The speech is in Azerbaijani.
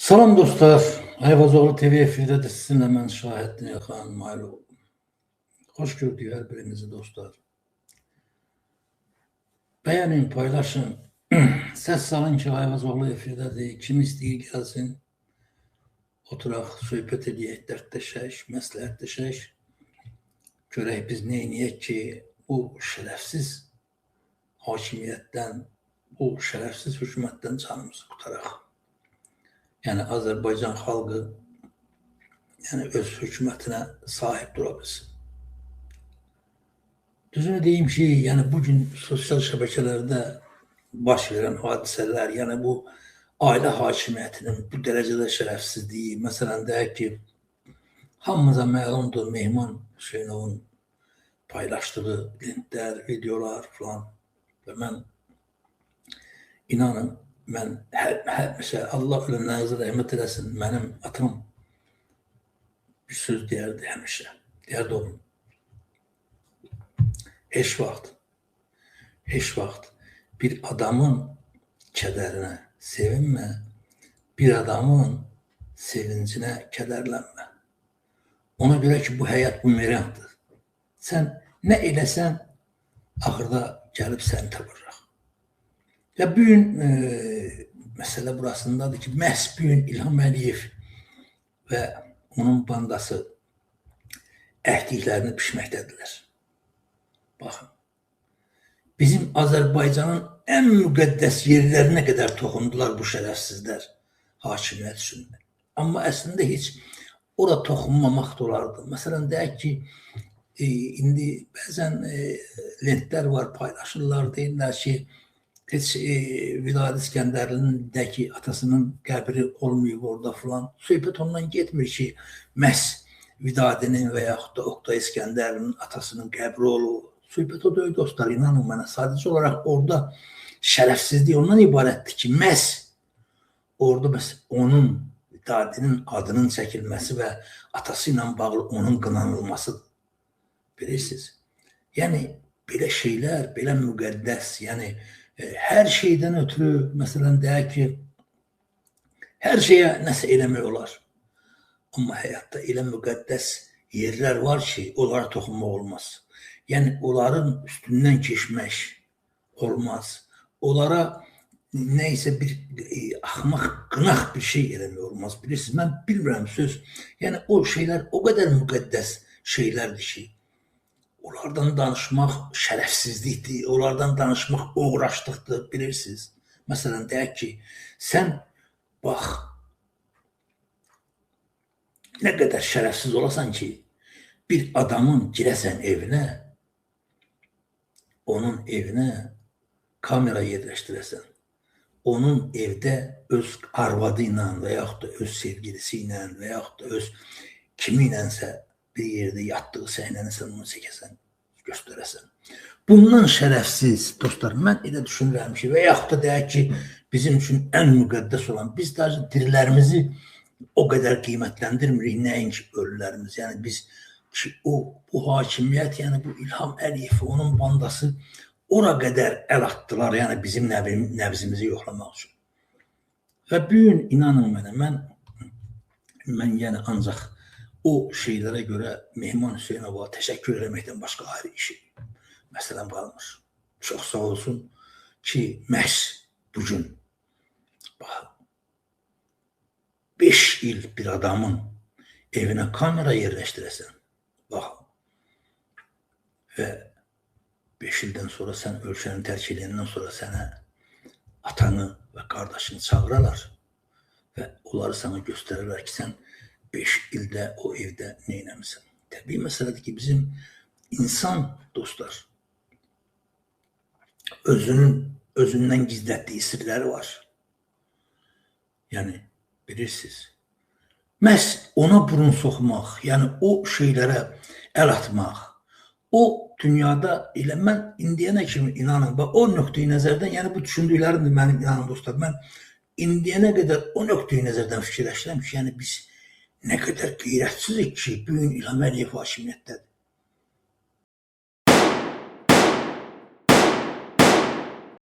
Salam dostlar, Ayvazoğlu TV efirdedir sizinle ben Şahettin Yakan Maylov. Hoş gördük her birinizi dostlar. Beğenin, paylaşın. Ses salın ki Ayvazoğlu efirdedir. Kim istəyir gelsin. Oturaq, söhbət edək, dərdləşək, məsləhətləşək. Görək biz neyniyək ki, bu şərəfsiz hakimiyyətdən, bu şərəfsiz hükümətdən canımızı qutaraq. Yani Azərbaycan xalqı öz hökumətinə sahib dura bilsin. Düzünü deyim ki, bugün sosial şəbəkələrdə baş verən hadisələr, bu ailə hakimiyyətinin bu dərəcədə şərəfsizliyi, məsələn deyək ki, hamımıza məlumdur Mehman Hüseynovun paylaşdığı lentlər, videolar falan və mən inanın, mən həmişə Allah ölümlərinizə rəhmət eləsin, mənim atam bir söz deyərdi həmişə, deyərdi onun. Heç vaxt bir adamın kədərinə sevinmə, bir adamın sevincinə kədərlənmə. Ona görə ki, bu həyat bumerangdır. Sən nə eləsən, axırda gəlib səni tapacaq. Və bu gün məsələ burasındadır ki, məhz bu gün İlham Əliyev və onun bandası əhdiklərini pişməkdədirlər. Baxın, bizim Azərbaycanın ən müqəddəs yerlərinə qədər toxundular bu şərəfsizlər hakimiyyət üçün. Amma əslində heç ora toxunmamaq da olardı. Məsələn, deyək ki, indi bəzən lentlər var, paylaşırlar, deyirlər ki, heç Vilayət İskəndərlinin atasının qəbri olmayıb orada filan. Söhbət ondan getmir ki, məhz Vidadinin və yaxud da Oqtay İskəndərlinin atasının qəbri olub. Söhbət o deyil dostlar, inanın mənə. Sadəcə olaraq orada şərəfsizlik ondan ibarətdir ki, məhz orada onun Vidadinin adının çəkilməsi və atası ilə bağlı onun qınanılmasıdır. Bilirsiniz? Belə şeylər, belə müqəddəs, hər şeydən ötürü, məsələn, deyək ki, hər şeyə nəsə eləmək olar. Amma həyatda elə müqəddəs yerlər var ki, onlara toxunmaq olmaz. Onların üstündən keçmək olmaz. Onlara neysə bir axmaq, qınaq bir şey eləmək olmaz. Bilirsiniz, mən bilmirəm söz. O şeylər o qədər müqəddəs şeylərdir ki, onlardan danışmaq şərəfsizlikdir, onlardan danışmaq uğraşlıqdır, bilirsiniz. Məsələn, deyək ki, sən bax, nə qədər şərəfsiz olasan ki, bir adamın girəsən evinə, onun evinə kamera yerləşdirəsən, onun evdə öz arvadı ilə və yaxud da öz sevgilisi ilə və yaxud da öz kimi ilənsə bir yerdə yatdığı səhnəni sən onu çəkəsən, göstərəsən. Bundan şərəfsiz, dostlar, mən elə düşünürəm ki, və yaxud da deyək ki, bizim üçün ən müqəddəs olan, biz dirilərimizi o qədər qiymətləndirmirik, nəinki ölülərimiz. Biz ki, bu hakimiyyət, bu İlham Əliyev, onun bandası ora qədər əl atdılar, bizim nəbzimizi yoxlamaq üçün. Və bu gün, inanın mənə, mən ancaq o şeylərə görə Mehman Hüseynova təşəkkür eləməkdən başqa ayrı işi məsələn qalmır. Çox sağ olsun ki, məhz bugün 5 il bir adamın evinə kamera yerləşdirəsən, və 5 ildən sonra sən ölkəni tərk edəndən sonra sənə atanı və qardaşını çağırarlar və onları sana göstərirlər ki, sən 5 ildə o evdə neynəmisən. Təbii məsələdir ki, bizim insan, dostlar, özündən gizlətdiyi sirləri var. Bilirsiniz, məhz ona burun soxmaq, o şeylərə əl atmaq, o dünyada elə mən indiyənə kimi inanın, o nöqteyi nəzərdən, bu düşündüklərimdir mənim, inanın dostlar, mən indiyənə qədər o nöqteyi nəzərdən fikirləşirəm ki, biz nə qədər qeyrətsizik ki, bugün İlham Əliyev hakimiyyətdədir.